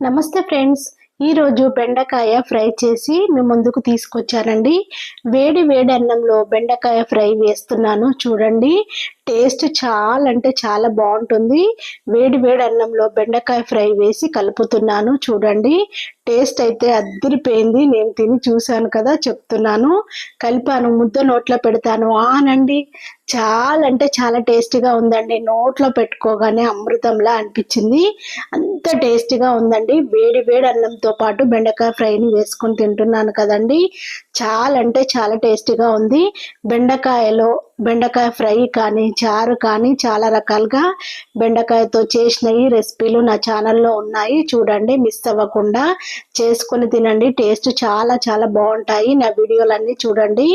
నమస్తే ఫ్రెండ్స్, ఈరోజు బెండకాయ ఫ్రై చేసి మీ ముందుకు తీసుకొచ్చానండి. వేడి వేడి అన్నంలో బెండకాయ ఫ్రై వేస్తున్నాను చూడండి. టేస్ట్ చాలా అంటే చాలా బాగుంటుంది. వేడి వేడి అన్నంలో బెండకాయ ఫ్రై వేసి కలుపుతున్నాను చూడండి. టేస్ట్ అయితే అద్దరిపోయింది. నేను తిని చూశాను కదా, చెప్తున్నాను. కలిపాను, ముద్ద నోట్లో పెడతాను ఆనండి. చాలా అంటే చాలా టేస్టీగా ఉందండి. నోట్లో పెట్టుకోగానే అమృతంలా అనిపించింది. అంత టేస్టీగా ఉందండి. వేడి వేడి అన్నంతో పాటు బెండకాయ ఫ్రైని వేసుకొని తింటున్నాను కదండి. చాలా అంటే చాలా టేస్టీగా ఉంది. బెండకాయ ఫ్రై కానీ, చారు కానీ, చాలా రకాలుగా బెండకాయతో చేసిన ఈ రెసిపీలు నా ఛానల్లో ఉన్నాయి. చూడండి, మిస్ అవ్వకుండా చేసుకొని తినండి. టేస్ట్ చాలా చాలా బాగుంటాయి. నా వీడియోలన్నీ చూడండి.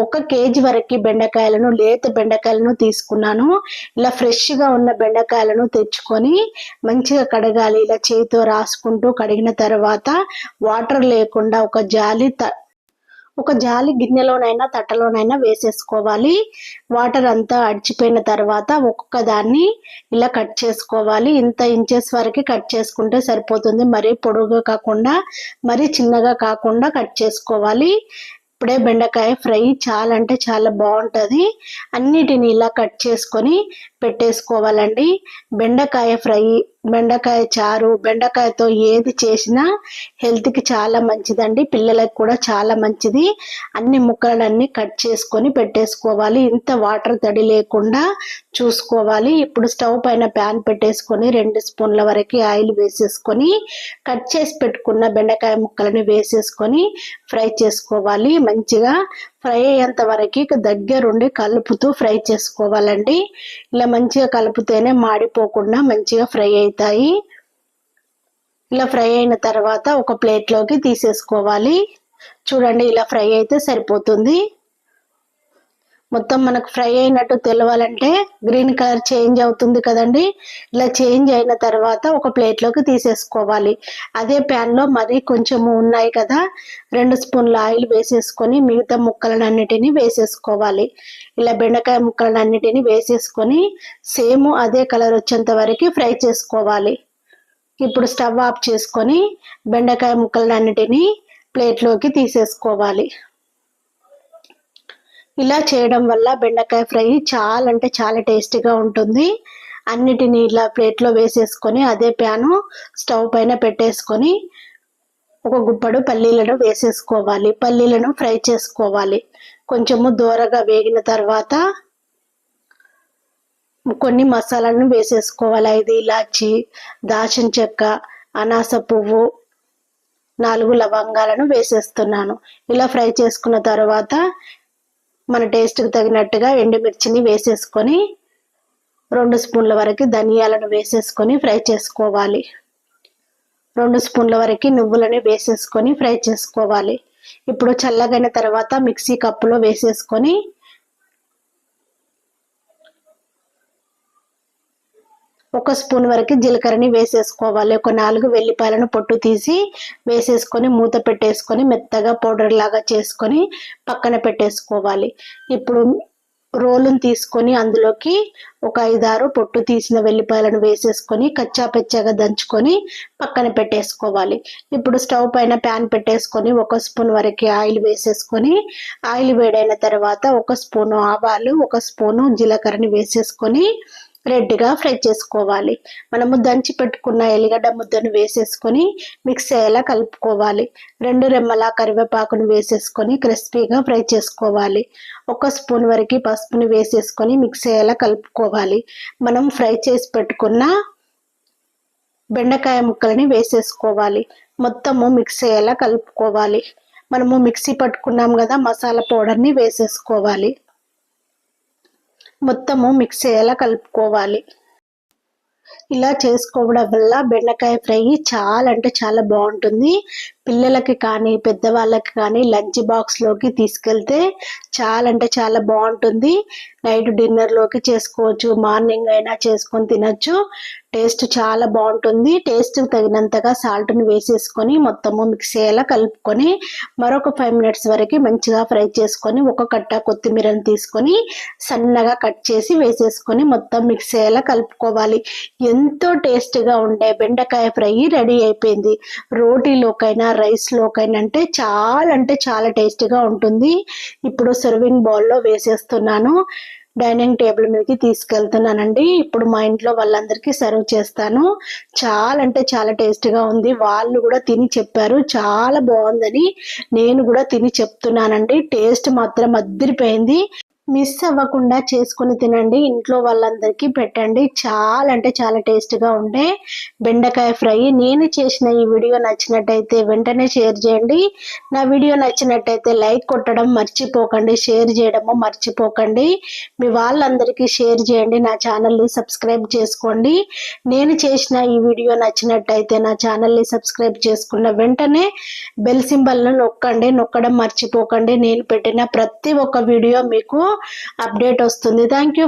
1 కేజీ వరకు బెండకాయలను, లేత బెండకాయలను తీసుకున్నాను. ఇలా ఫ్రెష్గా ఉన్న బెండకాయలను తెచ్చుకొని మంచిగా కడగాలి. ఇలా చేతితో రాసుకుంటూ కడిగిన తర్వాత వాటర్ లేకుండా ఒక జాలి గిన్నెలోనైనా తట్టలోనైనా వేసేసుకోవాలి. వాటర్ అంతా అడిచిపోయిన తర్వాత ఒక్కొక్క దాన్ని ఇలా కట్ చేసుకోవాలి. ఇంత ఇంచెస్ వరకు కట్ చేసుకుంటే సరిపోతుంది. మరీ పొడుగుగా కాకుండా, మరీ చిన్నగా కాకుండా కట్ చేసుకోవాలి. ఇప్పుడే బెండకాయ ఫ్రై చాలా అంటే చాలా బాగుంటుంది. అన్నిటిని ఇలా కట్ చేసుకొని పెట్టేసుకోవాలండి. బెండకాయ ఫ్రై, బెండకాయ చారు, బెండకాయతో ఏది చేసినా హెల్త్కి చాలా మంచిదండి. పిల్లలకు కూడా చాలా మంచిది. అన్ని ముక్కలన్నీ కట్ చేసుకొని పెట్టేసుకోవాలి. ఇంత వాటర్ తడి లేకుండా చూసుకోవాలి. ఇప్పుడు స్టవ్ పైన ప్యాన్ పెట్టేసుకొని 2 స్పూన్ల వరకు ఆయిల్ వేసేసుకొని కట్ చేసి పెట్టుకున్న బెండకాయ ముక్కలని వేసేసుకొని ఫ్రై చేసుకోవాలి. మంచిగా ఫ్రై అయ్యేంత వరకు దగ్గరుండి కలుపుతూ ఫ్రై చేసుకోవాలండి. ఇలా మంచిగా కలుపుతేనే మాడిపోకుండా మంచిగా ఫ్రై అవుతాయి. ఇలా ఫ్రై అయిన తర్వాత ఒక ప్లేట్లోకి తీసేసుకోవాలి. చూడండి, ఇలా ఫ్రై అయితే సరిపోతుంది. మొత్తం మనకు ఫ్రై అయినట్టు తెలవాలంటే గ్రీన్ కలర్ చేంజ్ అవుతుంది కదండి. ఇలా చేంజ్ అయిన తర్వాత ఒక ప్లేట్లోకి తీసేసుకోవాలి. అదే ప్యాన్లో మరి కొంచెము ఉన్నాయి కదా, 2 స్పూన్ల ఆయిల్ వేసేసుకొని మిగతా ముక్కలన్నిటిని వేసేసుకోవాలి. ఇలా బెండకాయ ముక్కలన్నిటిని వేసేసుకొని సేమ్ అదే కలర్ వచ్చేంత వరకు ఫ్రై చేసుకోవాలి. ఇప్పుడు స్టవ్ ఆఫ్ చేసుకొని బెండకాయ ముక్కలన్నిటిని ప్లేట్లోకి తీసేసుకోవాలి. ఇలా చేయడం వల్ల బెండకాయ ఫ్రై చాలా అంటే చాలా టేస్టీగా ఉంటుంది. అన్నిటిని ఇలా ప్లేట్లో వేసేసుకొని అదే ప్యాను స్టవ్ పైన పెట్టేసుకొని ఒక గుప్పడు పల్లీలను వేసేసుకోవాలి. పల్లీలను ఫ్రై చేసుకోవాలి. కొంచెము దూరగా వేగిన తర్వాత కొన్ని మసాలాలను వేసేసుకోవాలి. 5 ఇలాచి, దాల్చిన చెక్క, అనాస పువ్వు, 4 లవంగాలను వేసేస్తున్నాను. ఇలా ఫ్రై చేసుకున్న తర్వాత మన టేస్ట్కి తగినట్టుగా ఎండుమిర్చిని వేసేసుకొని 2 స్పూన్ల వరకు ధనియాలను వేసేసుకొని ఫ్రై చేసుకోవాలి. 2 స్పూన్ల వరకు నువ్వులని వేసేసుకొని ఫ్రై చేసుకోవాలి. ఇప్పుడు చల్లగైన తర్వాత మిక్సీ కప్పులో వేసేసుకొని 1 స్పూన్ వరకు జీలకర్రని వేసేసుకోవాలి. ఒక 4 వెల్లిపాయలను పొట్టు తీసి వేసేసుకొని మూత పెట్టేసుకొని మెత్తగా పౌడర్ లాగా చేసుకొని పక్కన పెట్టేసుకోవాలి. ఇప్పుడు రోలును తీసుకొని అందులోకి ఒక 5-6 పొట్టు తీసిన వెల్లిపాయలను వేసేసుకొని కచ్చా పెచ్చగా దంచుకొని పక్కన పెట్టేసుకోవాలి. ఇప్పుడు స్టవ్ పైన ప్యాన్ పెట్టేసుకొని 1 స్పూన్ వరకు ఆయిల్ వేసేసుకొని ఆయిల్ వేడైన తర్వాత 1 స్పూను ఆవాలు, 1 స్పూను జీలకర్రని వేసేసుకొని రెడ్గా ఫ్రై చేసుకోవాలి. మనము దంచి పెట్టుకున్న ఎల్లిగడ్డ ముద్దను వేసేసుకొని మిక్స్ అయ్యేలా కలుపుకోవాలి. 2 రెమ్మల కరివేపాకును వేసేసుకొని క్రిస్పీగా ఫ్రై చేసుకోవాలి. 1 స్పూన్ వరకు పసుపుని వేసేసుకొని మిక్స్ అయ్యేలా కలుపుకోవాలి. మనం ఫ్రై చేసి పెట్టుకున్న బెండకాయ ముక్కలని వేసేసుకోవాలి. మొత్తము మిక్స్ అయ్యేలా కలుపుకోవాలి. మనము మిక్సీ పట్టుకున్నాం కదా, మసాలా పౌడర్ని వేసేసుకోవాలి. మొత్తము మిక్స్ అయ్యేలా కలుపుకోవాలి. ఇలా చేసుకోవడం వల్ల బెండకాయ ఫ్రై చాలా అంటే చాలా బాగుంటుంది. పిల్లలకి కానీ పెద్దవాళ్ళకి కానీ లంచ్ బాక్స్లోకి తీసుకెళ్తే చాలా అంటే చాలా బాగుంటుంది. నైట్ డిన్నర్లోకి చేసుకోవచ్చు, మార్నింగ్ అయినా చేసుకొని తినచ్చు. టేస్ట్ చాలా బాగుంటుంది. టేస్ట్ తగినంతగా సాల్ట్ని వేసేసుకొని మొత్తము మిక్స్ అయ్యేలా కలుపుకొని మరొక 5 మినిట్స్ వరకు మంచిగా ఫ్రై చేసుకొని ఒక కట్ట కొత్తిమీరని తీసుకొని సన్నగా కట్ చేసి వేసేసుకొని మొత్తం మిక్స్ అయ్యేలా కలుపుకోవాలి. ఎంతో టేస్ట్గా ఉండే బెండకాయ ఫ్రై రెడీ అయిపోయింది. రోటీలోకైనా రైస్లోకైనా అంటే చాలా టేస్ట్గా ఉంటుంది. ఇప్పుడు సర్వింగ్ బౌల్లో వేసేస్తున్నాను. డైనింగ్ టేబుల్ మీదకి తీసుకెళ్తున్నానండి. ఇప్పుడు మా ఇంట్లో వాళ్ళందరికీ సర్వ్ చేస్తాను. చాలా టేస్ట్గా ఉంది. వాళ్ళు కూడా తిని చెప్పారు చాలా బాగుందని. నేను కూడా తిని చెప్తున్నానండి. టేస్ట్ మాత్రం అదిరిపోయింది. మిస్ అవ్వకుండా చేసుకుని తినండి. ఇంట్లో వాళ్ళందరికీ పెట్టండి. చాలా టేస్ట్గా ఉండే బెండకాయ ఫ్రై. నేను చేసిన ఈ వీడియో నచ్చినట్టయితే వెంటనే షేర్ చేయండి. నా వీడియో నచ్చినట్టయితే లైక్ కొట్టడం మర్చిపోకండి, షేర్ చేయడము మర్చిపోకండి. మీ వాళ్ళందరికీ షేర్ చేయండి. నా ఛానల్ని సబ్స్క్రైబ్ చేసుకోండి. నేను చేసిన ఈ వీడియో నచ్చినట్టయితే నా ఛానల్ని సబ్స్క్రైబ్ చేసుకున్న వెంటనే బెల్ సింబల్ను నొక్కడం మర్చిపోకండి. నేను పెట్టిన ప్రతి ఒక్క వీడియో మీకు అప్డేట్ వస్తుంది. Thank you.